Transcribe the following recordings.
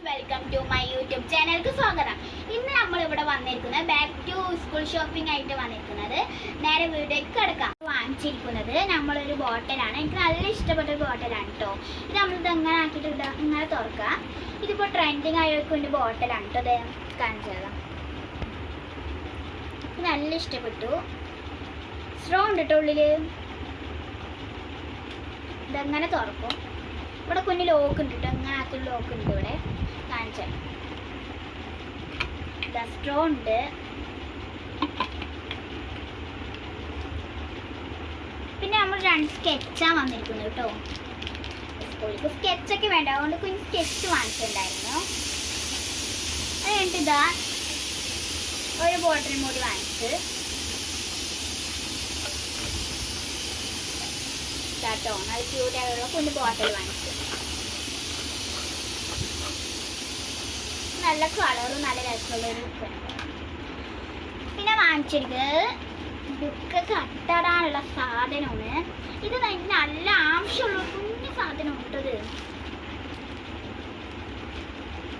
Welcome to my YouTube ചാനലിലേക്ക് സ്വാഗതം. ഇന്ന് നമ്മൾ ഇവിടെ വന്നിരിക്കുന്നത് ബാക്ക് ടു സ്കൂൾ ഷോപ്പിംഗ് ആയിട്ട് വന്നിരിക്കുന്നത്. നേരെ വീട്ടിലേക്ക് കിടക്കാം. വാങ്ങിച്ചിരിക്കുന്നത് നമ്മളൊരു ബോട്ടിലാണ്. എനിക്ക് നല്ല ഇഷ്ടപ്പെട്ട ഒരു ബോട്ടിലാണ് കേട്ടോ. ഇത് നമ്മളിത് എങ്ങനെ ആക്കിയിട്ട് ഇങ്ങനെ തുറക്കാം. ഇതിപ്പോൾ ട്രെൻഡിങ് ആയൊരു ബോട്ടിലാണ് കേട്ടോ. ഇത് കാണിച്ചത് നല്ല ഇഷ്ടപ്പെട്ടു. സ്ട്രോ ഉണ്ട് കേട്ടോ ഉള്ളില്. ഇതെങ്ങനെ തുറക്കും. ഇവിടെ കുഞ്ഞ് ലോക്ക് ഉണ്ട് കേട്ടോ. അങ്ങനെ ആക്കൊരു ലോക്ക് ഉണ്ട് ഇവിടെ കാണിച്ചാൽ. സ്ട്രോ ഉണ്ട്. പിന്നെ നമ്മൾ 2 സ്കെച്ചാണ് വന്നിരിക്കുന്നത് കേട്ടോ. സ്കൂളിലേക്ക് സ്കെച്ചൊക്കെ വേണ്ട, അതുകൊണ്ട് കുഞ്ഞ് സ്കെച്ച് വാങ്ങിച്ചിട്ടുണ്ടായിരുന്നു. അത് കഴിഞ്ഞിട്ട് ഇതാ ഒരു ബോട്ടിൽ കൂടി വാങ്ങിച്ച് കേട്ടോ. നല്ല ക്യൂട്ടായുള്ള കുഞ്ഞ് ബോട്ടിൽ വാങ്ങിച്ചു. നല്ല കളറും നല്ല രസമുള്ളൊരു ബുക്കാണ്. പിന്നെ വാങ്ങിച്ചിരിക്കുന്നത് ബുക്ക് കട്ടടാനുള്ള സാധനമാണ്. ഇത് നല്ല ആവശ്യമുള്ള കുഞ്ഞ് സാധനം ഇട്ടത്.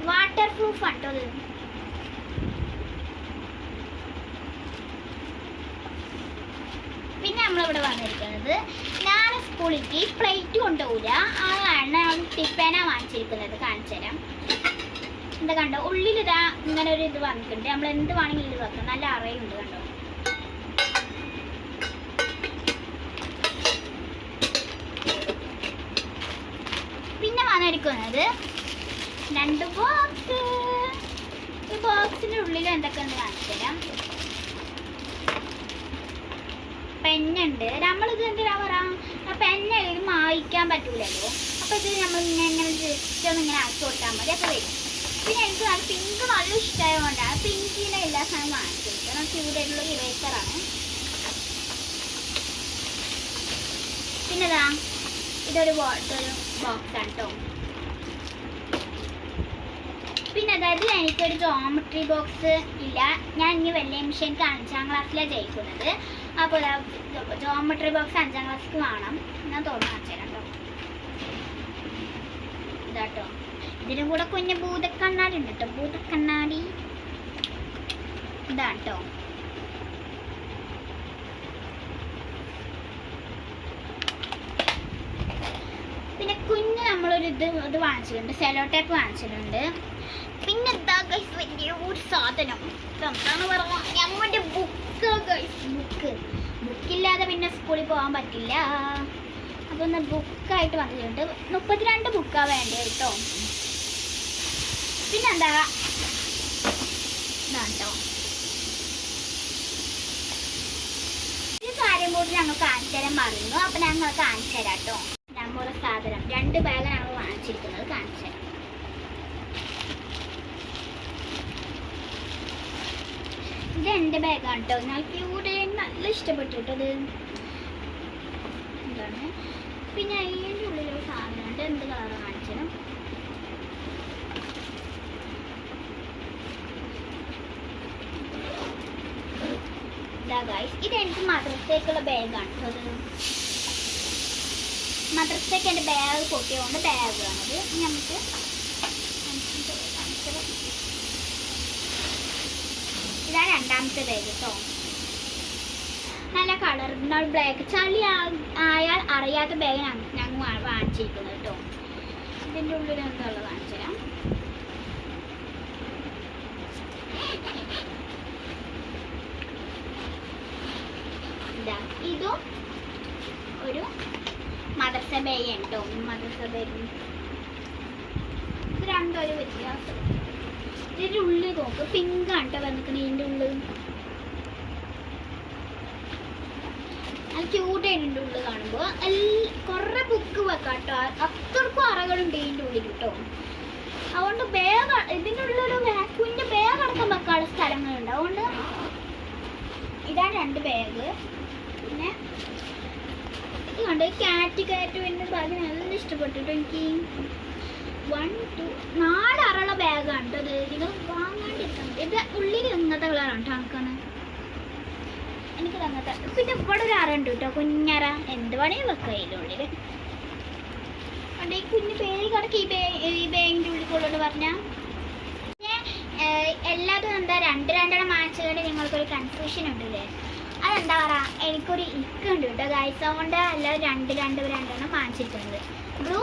വാട്ടർ പ്രൂഫ് ആട്ടത്. പിന്നെ നമ്മളിവിടെ വന്നിരിക്കുന്നത്, ഞാൻ സ്കൂളിലേക്ക് പ്ലേറ്റ് കൊണ്ടുപോകില്ല, ആ കാരണം ടിഫാന വാങ്ങിച്ചിരിക്കുന്നത്. കാണിച്ചു തരാം. എന്താ കണ്ടോ, ഉള്ളിലിതാ ഇങ്ങനെ ഒരു ഇത് വന്നിട്ടുണ്ട്. നമ്മൾ എന്ത് വേണമെങ്കിലും ഇത് വെക്കാം. നല്ല അറയുണ്ട് കണ്ടോ. പിന്നെ വന്നിരിക്കുന്നത് 2 ബോക്സ്. ഈ ബോക്സിന്റെ ഉള്ളിൽ എന്തൊക്കെയെന്ന് കാണിച്ചു തരാം. പെന്നുണ്ട്. നമ്മളിത് എന്തിനാ പറയാം, പെന്ന് മായ്ക്കാൻ പറ്റൂലല്ലോ. അപ്പോൾ ഇത് നമ്മൾ ഇങ്ങനെ ജസ്റ്റ് ഒന്ന് ഇങ്ങനെ ആക്കി കൊടുത്താൽ മതി, അപ്പോൾ വരും. പിന്നെ എനിക്ക് നല്ല പിങ്ക് നല്ല ഇഷ്ടമായതുകൊണ്ടാണ് പിങ്കിൻ്റെ എല്ലാ സാധനവും വാങ്ങിച്ചിരിക്കുന്നത്. നമുക്ക് ക്യൂട്ടായിട്ടുള്ള ഇറേസറാണ്. പിന്നെ ഇതാ ഇതൊരു ബോക്സാണ് കേട്ടോ. പിന്നെ അതായത് എനിക്കൊരു ജോമെട്രി ബോക്സ് ഇല്ല. ഞാൻ ഇനി വലിയ മിഷൻ 5ാം ക്ലാസ്സിലാണ് ജയിക്കുന്നത്. അപ്പോൾ ജോമെട്രി ബോക്സ് 5ാം ക്ലാസ്സിക്ക് വേണം. ഞാൻ തോന്നുന്നു കാണിച്ചു തരാം കേട്ടോ. ഇതാട്ടോ. ഇതിനും കൂടെ കുഞ്ഞ് ഭൂതക്കണ്ണാടി ഉണ്ട് കേട്ടോ. ഭൂതക്കണ്ണാടി ഇതാട്ടോ. പിന്നെ കുഞ്ഞ് നമ്മളൊരു ഇത് വാങ്ങിച്ചിട്ടുണ്ട്. സെലോ ടേപ്പ് വാങ്ങിച്ചിട്ടുണ്ട്. പിന്നെ എന്താ ഗൈസ് വലിയൊരു സാധനം എന്താണെന്ന് പറഞ്ഞാൽ നമ്മുടെ ബുക്ക് ഗൈസ്. ബുക്കില്ലാതെ പിന്നെ സ്കൂളിൽ പോകാൻ പറ്റില്ല. അപ്പോൾ ഒന്ന് ബുക്കായിട്ട് വന്നിട്ടുണ്ട്. 32 ബുക്കാണ് വേണ്ടത് കേട്ടോ. പിന്നെന്താ ഇതാട്ടോ. ഈ കാര്യം കൂടി ഞങ്ങൾ കാണിച്ചു തരാൻ പറഞ്ഞു. അപ്പം ഞങ്ങൾ കാണിച്ചു തരാം കേട്ടോ. നമ്മുടെ സാധനം 2 ബാഗ് ഞങ്ങൾ വാങ്ങിച്ചിരിക്കുന്നത് കാണിച്ചു തരാം. ഇത് എൻ്റെ ബാഗാണ് കേട്ടോ. ഞങ്ങൾക്ക് ഇവിടെ നല്ല ഇഷ്ടപ്പെട്ടു കേട്ടോ. ഇത് എന്താണ്. പിന്നെ അതിൻ്റെ ഉള്ളിലൊരു സാധനമുണ്ട്. എന്ത് കളറ് കാണിച്ചാലും ഇതാ ഗൈസ്. ഇതെനിക്ക് മദ്രസയ്ക്കുള്ള ബാഗാണ് കേട്ടോ. മദ്രസയ്ക്ക് എൻ്റെ ബാഗ് പൊട്ടിയതുകൊണ്ട് ബാഗാണത്. നമുക്ക് ഇതാണ് 2ാമത്തെ ബാഗ് കേട്ടോ. നല്ല കളറിൻ്റെ ബ്ലാക്ക് ചളി ആയാൽ അറിയാത്ത ബാഗ് ഞങ്ങൾ വാങ്ങിച്ചിരിക്കുന്നത് കേട്ടോ. ഇതിൻ്റെ ഉള്ളിൽ എന്തുള്ളത് കാണിച്ചു തരാം. ഇതാ ഇതും ഒരു മദ്രസ ബാഗ് കേട്ടോ. മദ്രസ ബാഗ് ഇത് രണ്ടും ഒരു വ്യത്യാസം. ഇതിൻ്റെ ഉള്ളിൽ നോക്ക് പിങ്കാണ് കേട്ടോ വന്നിരിക്കുന്നത്. ഇതിൻ്റെ ഉള്ളിൽ നല്ല ക്യൂട്ടായിട്ടുണ്ട് ഉള്ളിൽ കാണുമ്പോൾ. കുറേ ബുക്ക് വെക്കാം കേട്ടോ. അത്രക്കും അറകളുണ്ട് ഇതിൻ്റെ ഉള്ളിൽ കേട്ടോ. അതുകൊണ്ട് ബാഗ് ഇതിൻ്റെ ഉള്ളിലൊരു കുഞ്ഞ് ബാഗ് അടക്കം വെക്കാനുള്ള സ്ഥലങ്ങളുണ്ട്. അതുകൊണ്ട് ഇതാണ് 2 ബാഗ്. പിന്നെ ഇത് കണ്ടോ, ക്യാറ്റ് പിന്നെ ബാഗ് നല്ല ഇഷ്ടപ്പെട്ടിട്ട് എനിക്ക്. 1 2 4 അറയുള്ള ബാഗാണ് കേട്ടോ. ഇത് നിങ്ങൾ വാങ്ങാണ്ടിരിക്കാൻ പറ്റും. ഇത് ഉള്ളിൽ ഇങ്ങനത്തെ കളറാണ് കേട്ടോ. എനിക്ക് തങ്ങത്തെ. പിന്നെ ഇവിടെ ഒരു അറ ഉണ്ട് കേട്ടോ, കുഞ്ഞറ. എന്ത് പണിയും വെക്കാം അതിൻ്റെ ഉള്ളിൽ. ഈ കുഞ്ഞ് പേര് കിടക്ക് ഈ ബാഗിൻ്റെ ഉള്ളിൽ നടക്കുള്ളൂ പറഞ്ഞാൽ എല്ലാതും എന്താ രണ്ടെണ്ണം വാങ്ങിച്ചുകൊണ്ട് നിങ്ങൾക്കൊരു കൺഫ്യൂഷൻ ഉണ്ടല്ലേ. അതെന്താ പറയുക, എനിക്കൊരു ഇക്കുണ്ട് കേട്ടോ ഗൈസ്. അതുകൊണ്ട് എല്ലാം രണ്ടെണ്ണം വാങ്ങിച്ചിരിക്കുന്നത്. ബ്ലൂ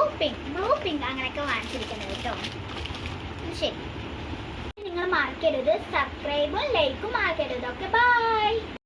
പിങ്ക് അങ്ങനെയൊക്കെ വാങ്ങിച്ചിരിക്കുന്നത് കേട്ടോ. ശരി, നിങ്ങൾ മറക്കരുത്, സബ്സ്ക്രൈബും ലൈക്കും മറക്കരുത്. Okay, by.